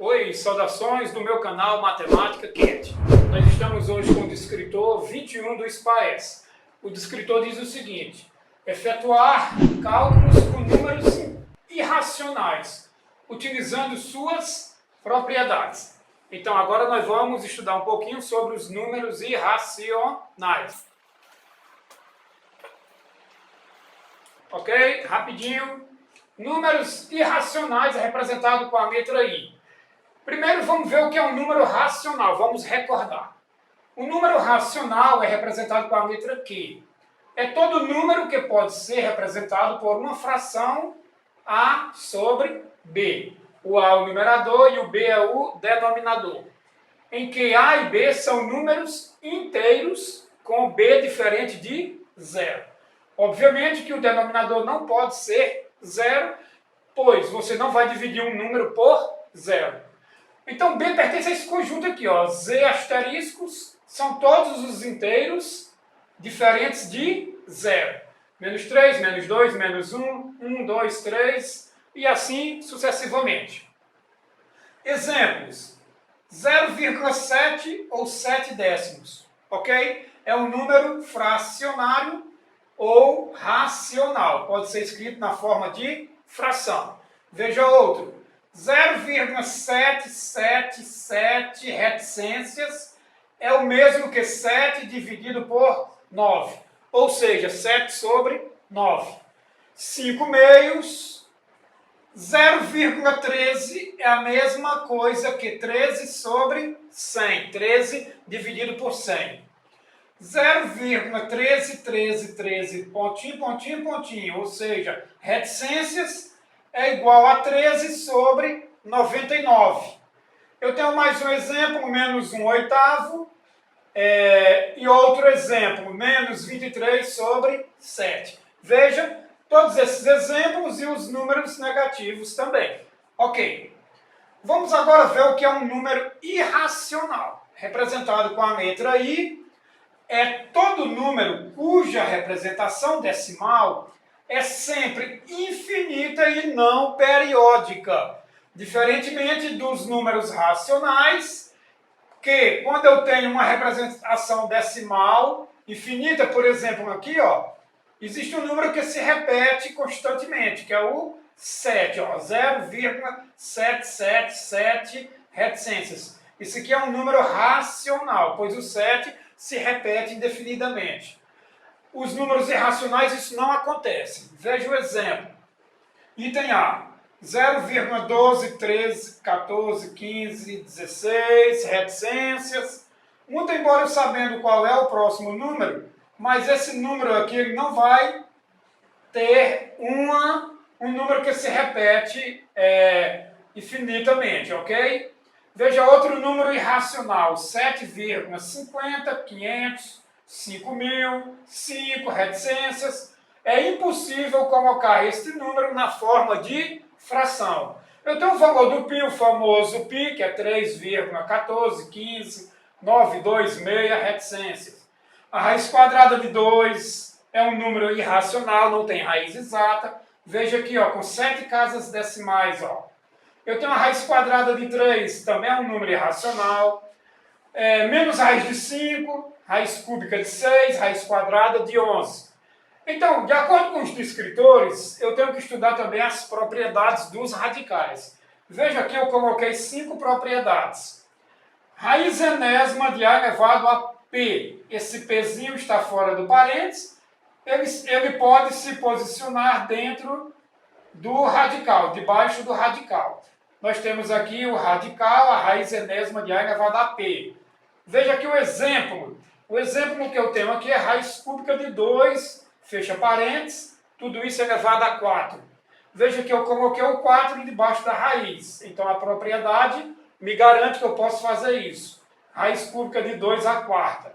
Oi, saudações do meu canal Matemática Quente. Nós estamos hoje com o descritor 21 do SPAES. O descritor diz o seguinte: efetuar cálculos com números irracionais, utilizando suas propriedades. Então agora nós vamos estudar um pouquinho sobre os números irracionais. Ok? Rapidinho. Números irracionais é representado com a letra I. Primeiro vamos ver o que é um número racional, vamos recordar. O número racional é representado com a letra Q. É todo número que pode ser representado por uma fração A sobre B. O A é o numerador e o B é o denominador. Em que A e B são números inteiros com B diferente de zero. Obviamente que o denominador não pode ser zero, pois você não vai dividir um número por zero. Então, B pertence a esse conjunto aqui, ó. Z asteriscos são todos os inteiros diferentes de zero. Menos 3, menos 2, menos 1, 1, 2, 3 e assim sucessivamente. Exemplos. 0,7 ou 7 décimos, ok? É um número fracionário ou racional. Pode ser escrito na forma de fração. Veja outro. 0,777 reticências é o mesmo que 7 dividido por 9. Ou seja, 7 sobre 9. 5 meios. 0,13 é a mesma coisa que 13 sobre 100. 13 dividido por 100. 0,1313, pontinho, pontinho, pontinho. Ou seja, reticências é igual a 13 sobre 99. Eu tenho mais um exemplo, menos 1/8. E outro exemplo, menos 23 sobre 7. Veja, todos esses exemplos e os números negativos também. Ok. Vamos agora ver o que é um número irracional. Representado com a letra I, é todo número cuja representação decimal é sempre infinita e não periódica. Diferentemente dos números racionais, que quando eu tenho uma representação decimal infinita, por exemplo, aqui, ó, existe um número que se repete constantemente, que é o 7, ó, 0,777 reticências. Isso aqui é um número racional, pois o 7 se repete indefinidamente. Os números irracionais, isso não acontece. Veja o exemplo. Item A. 0,12, 13, 14, 15, 16, reticências. Muito embora eu sabendo qual é o próximo número, mas esse número aqui ele não vai ter um número que se repete infinitamente, ok? Veja outro número irracional. 7,50, 500, 5.000, 5 reticências. É impossível colocar este número na forma de fração. Eu tenho o valor do π, o famoso π, que é 3,1415, 926 reticências. A raiz quadrada de 2 é um número irracional, não tem raiz exata. Veja aqui, ó, com 7 casas decimais, ó. Eu tenho a raiz quadrada de 3, também é um número irracional. Menos raiz de 5, raiz cúbica de 6, raiz quadrada de 11. Então, de acordo com os descritores, eu tenho que estudar também as propriedades dos radicais. Veja aqui, eu coloquei 5 propriedades. Raiz enésima de A elevado a P. Esse Pzinho está fora do parênteses. Ele pode se posicionar dentro do radical, debaixo do radical. Nós temos aqui o radical, a raiz enésima de A elevado a P. Veja aqui o exemplo. O exemplo que eu tenho aqui é raiz cúbica de 2, fecha parênteses, tudo isso elevado a 4. Veja que eu coloquei o 4 debaixo da raiz. Então a propriedade me garante que eu posso fazer isso. Raiz cúbica de 2 à quarta.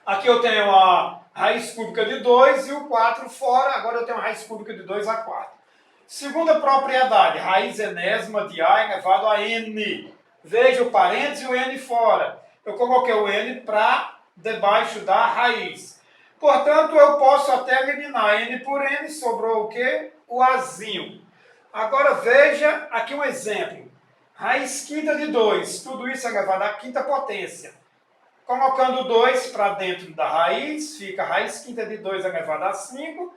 Aqui eu tenho a raiz cúbica de 2 e o 4 fora, agora eu tenho a raiz cúbica de 2 à quarta. Segunda propriedade, raiz enésima de A elevado a N. Veja o parênteses e o N fora. Eu coloquei o N para debaixo da raiz. Portanto, eu posso até eliminar N por N, sobrou o quê? O Azinho. Agora veja aqui um exemplo. Raiz quinta de 2, tudo isso é elevado à quinta potência. Colocando 2 para dentro da raiz, fica raiz quinta de 2 elevado a 5.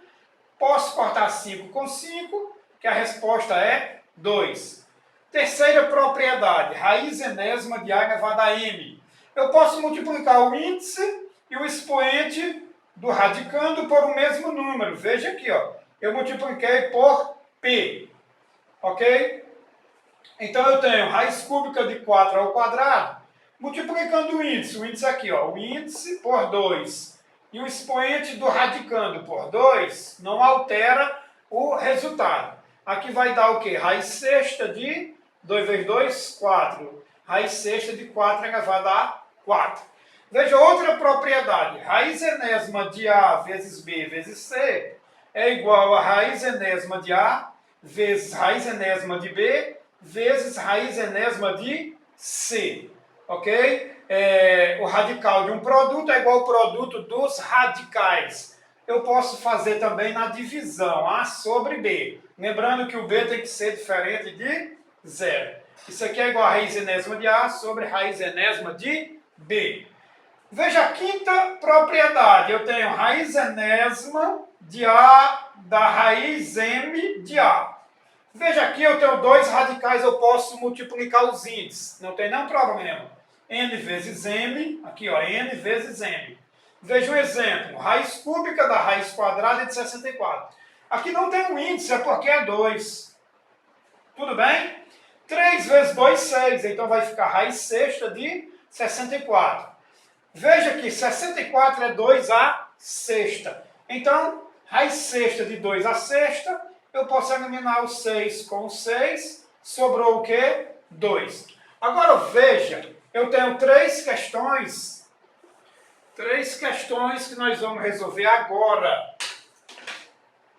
Posso cortar 5 com 5, que a resposta é 2. Terceira propriedade, raiz enésima de A elevado a M. Eu posso multiplicar o índice e o expoente do radicando por o mesmo número. Veja aqui, ó, eu multipliquei por P, ok? Então eu tenho raiz cúbica de 4 ao quadrado, multiplicando o índice aqui, ó, o índice por 2 e o expoente do radicando por 2, não altera o resultado. Aqui vai dar o quê? Raiz sexta de 2 vezes 2, 4. Raiz sexta de 4 elevado a 4. Veja outra propriedade. Raiz enésima de A vezes B vezes C é igual a raiz enésima de A vezes raiz enésima de B vezes raiz enésima de C. Ok? O radical de um produto é igual ao produto dos radicais. Eu posso fazer também na divisão, A sobre B. Lembrando que o B tem que ser diferente de zero. Isso aqui é igual a raiz enésima de A sobre raiz enésima de B. Veja a quinta propriedade. Eu tenho raiz enésima de A da raiz M de A. Veja aqui, eu tenho dois radicais, eu posso multiplicar os índices. Não tem nenhum problema. N vezes M, aqui ó, N vezes M. Veja um exemplo. Raiz cúbica da raiz quadrada é de 64. Aqui não tem um índice, é porque é 2. Tudo bem? 3 vezes 2, 6. Então vai ficar raiz sexta de 64. Veja que 64 é 2 a sexta. Então, raiz sexta de 2 a sexta, eu posso eliminar o 6 com o 6. Sobrou o quê? 2. Agora veja, eu tenho três questões que nós vamos resolver agora.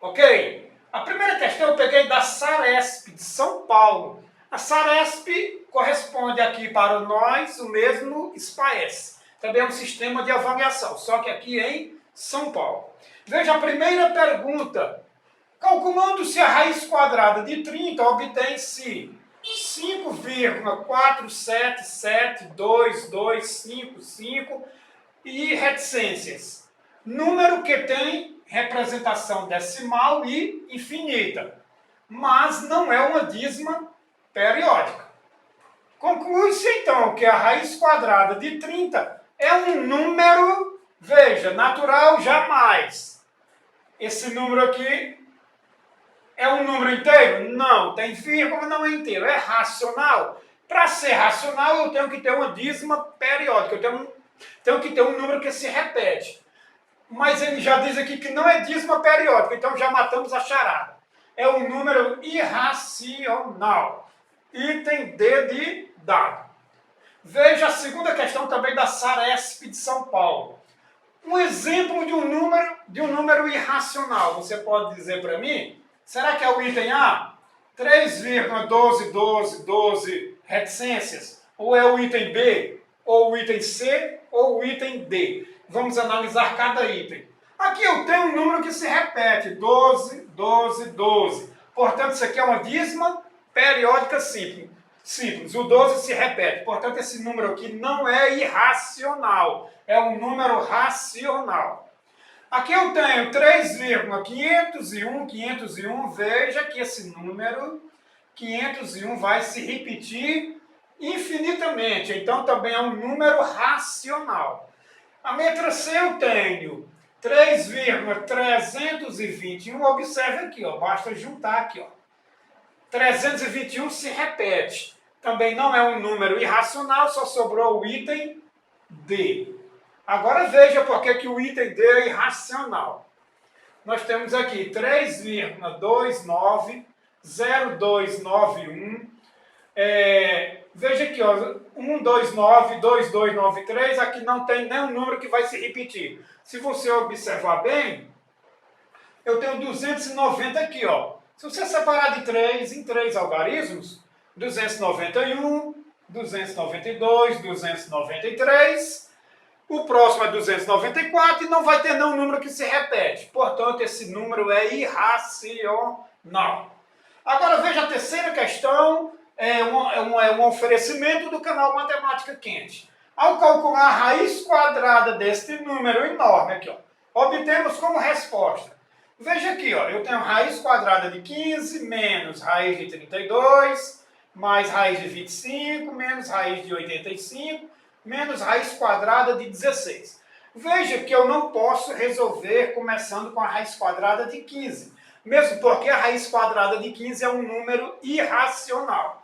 Ok? A primeira questão eu peguei da Saresp, de São Paulo. A Saresp corresponde aqui para nós o mesmo SPAES. Também é um sistema de avaliação, só que aqui em São Paulo. Veja a primeira pergunta. Calculando-se a raiz quadrada de 30, obtém-se 5,477225 e reticências. Número que tem representação decimal e infinita, mas não é uma dízima periódica. Conclui-se então que a raiz quadrada de 30 é um número, veja, natural jamais. Esse número aqui é um número inteiro? Não, tem vírgula, não é inteiro, é racional. Para ser racional eu tenho que ter uma dízima periódica, eu tenho que ter um número que se repete. Mas ele já diz aqui que não é dízima periódica, então já matamos a charada. É um número irracional. Item D de dado. Veja a segunda questão também da Saresp de São Paulo. Um exemplo de um número irracional. Você pode dizer para mim? Será que é o item A? 3,1212 reticências? Ou é o item B? Ou o item C? Ou o item D? Vamos analisar cada item. Aqui eu tenho um número que se repete. 12, 12, 12. Portanto, isso aqui é uma dízima periódica simples. O 12 se repete. Portanto, esse número aqui não é irracional. É um número racional. Aqui eu tenho 3,501. Veja que esse número 501 vai se repetir infinitamente. Então, também é um número racional. A letra C eu tenho 3,321. Observe aqui, ó, basta juntar aqui. Ó. 321 se repete. Também não é um número irracional, só sobrou o item D. Agora veja por que o item D é irracional. Nós temos aqui 3,290291. Veja aqui, ó, 129, 2293, aqui não tem nenhum número que vai se repetir. Se você observar bem, eu tenho 290 aqui, ó. Se você separar de 3 em 3 algarismos, 291, 292, 293, o próximo é 294 e não vai ter nenhum número que se repete. Portanto, esse número é irracional. Agora veja a terceira questão é um oferecimento do canal Matemática Quente. Ao calcular a raiz quadrada deste número enorme aqui, ó, obtemos como resposta. Veja aqui, ó, eu tenho raiz quadrada de 15 menos raiz de 32, mais raiz de 25, menos raiz de 85, menos raiz quadrada de 16. Veja que eu não posso resolver começando com a raiz quadrada de 15, mesmo porque a raiz quadrada de 15 é um número irracional.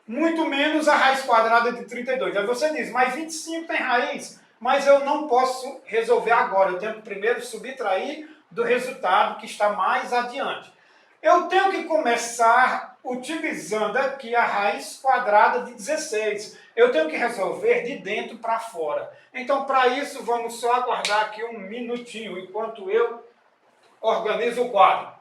Muito menos a raiz quadrada de 32. Aí você diz, mas 25 tem raiz, mas eu não posso resolver agora, eu tenho que primeiro subtrair do resultado que está mais adiante. Eu tenho que começar utilizando aqui a raiz quadrada de 16. Eu tenho que resolver de dentro para fora. Então, para isso, vamos só aguardar aqui um minutinho, enquanto eu organizo o quadro.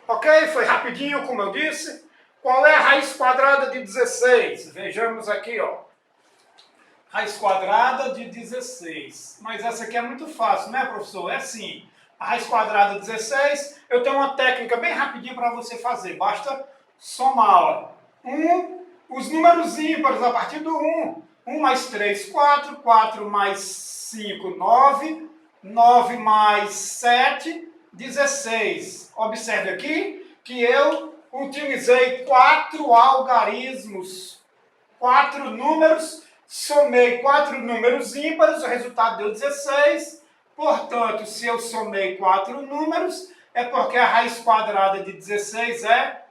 Ok? Foi rapidinho, como eu disse. Qual é a raiz quadrada de 16? Vejamos aqui, ó. Raiz quadrada de 16. Mas essa aqui é muito fácil, né, professor? É assim. A raiz quadrada de 16, eu tenho uma técnica bem rapidinho para você fazer. Basta somar, ó. Os números ímpares a partir do 1. 1 mais 3, 4. 4 mais 5, 9. 9 mais 7, 16. Observe aqui que eu utilizei 4 algarismos, 4 números, somei 4 números ímpares, o resultado deu 16. Portanto, se eu somei 4 números, é porque a raiz quadrada de 16 é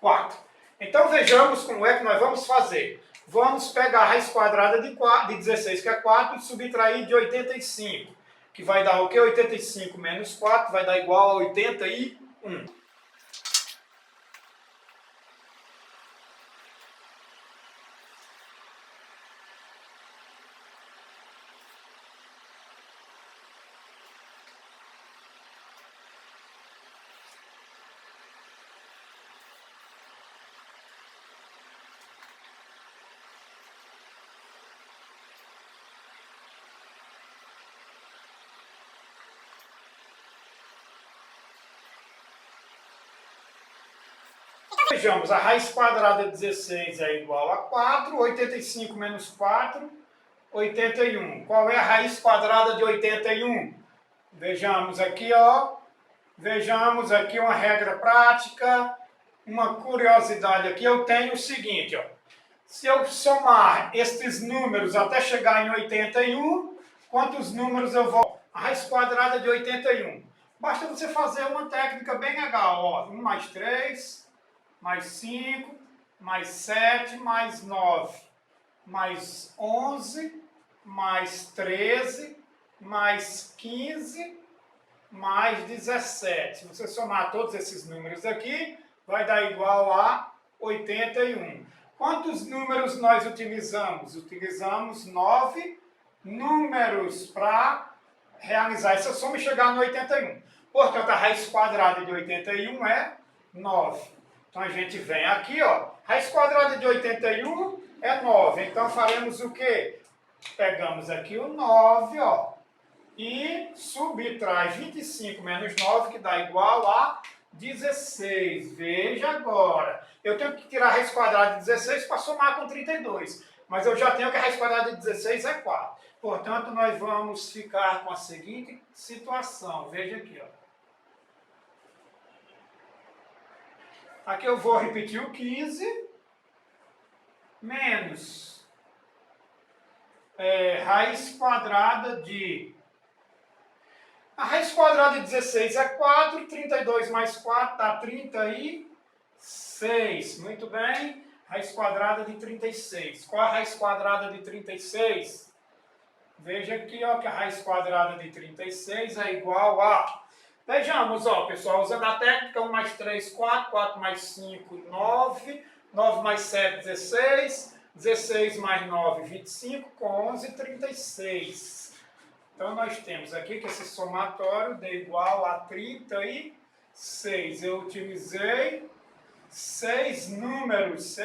4. Então vejamos como é que nós vamos fazer. Vamos pegar a raiz quadrada de 16, que é 4, e subtrair de 85. Que vai dar o quê? 85 menos 4 vai dar igual a 81. Vejamos, a raiz quadrada de 16 é igual a 4, 85 menos 4, 81. Qual é a raiz quadrada de 81? Vejamos aqui, ó. Vejamos aqui uma regra prática, uma curiosidade aqui. Eu tenho o seguinte, ó. Se eu somar estes números até chegar em 81, quantos números eu vou? A raiz quadrada de 81. Basta você fazer uma técnica bem legal, ó. 1 mais 3... mais 5, mais 7, mais 9, mais 11, mais 13, mais 15, mais 17. Se você somar todos esses números aqui, vai dar igual a 81. Quantos números nós utilizamos? Utilizamos 9 números para realizar essa soma e chegar no 81. Portanto, a raiz quadrada de 81 é 9. Então a gente vem aqui, ó, raiz quadrada de 81 é 9. Então faremos o quê? Pegamos aqui o 9, ó, e subtrai 25 menos 9, que dá igual a 16. Veja agora. Eu tenho que tirar a raiz quadrada de 16 para somar com 32. Mas eu já tenho que a raiz quadrada de 16 é 4. Portanto, nós vamos ficar com a seguinte situação. Veja aqui, ó. Aqui eu vou repetir o 15, menos raiz quadrada de... A raiz quadrada de 16 é 4, 32 mais 4 dá 36. Muito bem. Raiz quadrada de 36. Qual a raiz quadrada de 36? Veja aqui, ó, que a raiz quadrada de 36 é igual a... Vejamos, ó, pessoal, usando a técnica 1 mais 3, 4, 4 mais 5, 9, 9 mais 7, 16, 16 mais 9, 25, com 11, 36. Então, nós temos aqui que esse somatório dê igual a 36. Eu utilizei 6 números,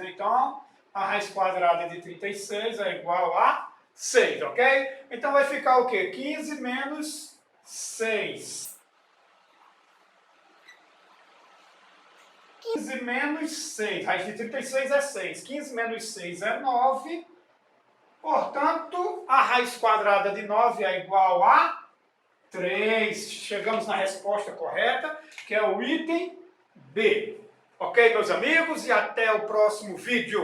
então A raiz quadrada de 36 é igual a 6, ok? Então vai ficar o quê? 15 menos 6. 15 menos 6. Raiz de 36 é 6. 15 menos 6 é 9. Portanto, a raiz quadrada de 9 é igual a 3. Chegamos na resposta correta, que é o item B. Ok, meus amigos? E até o próximo vídeo.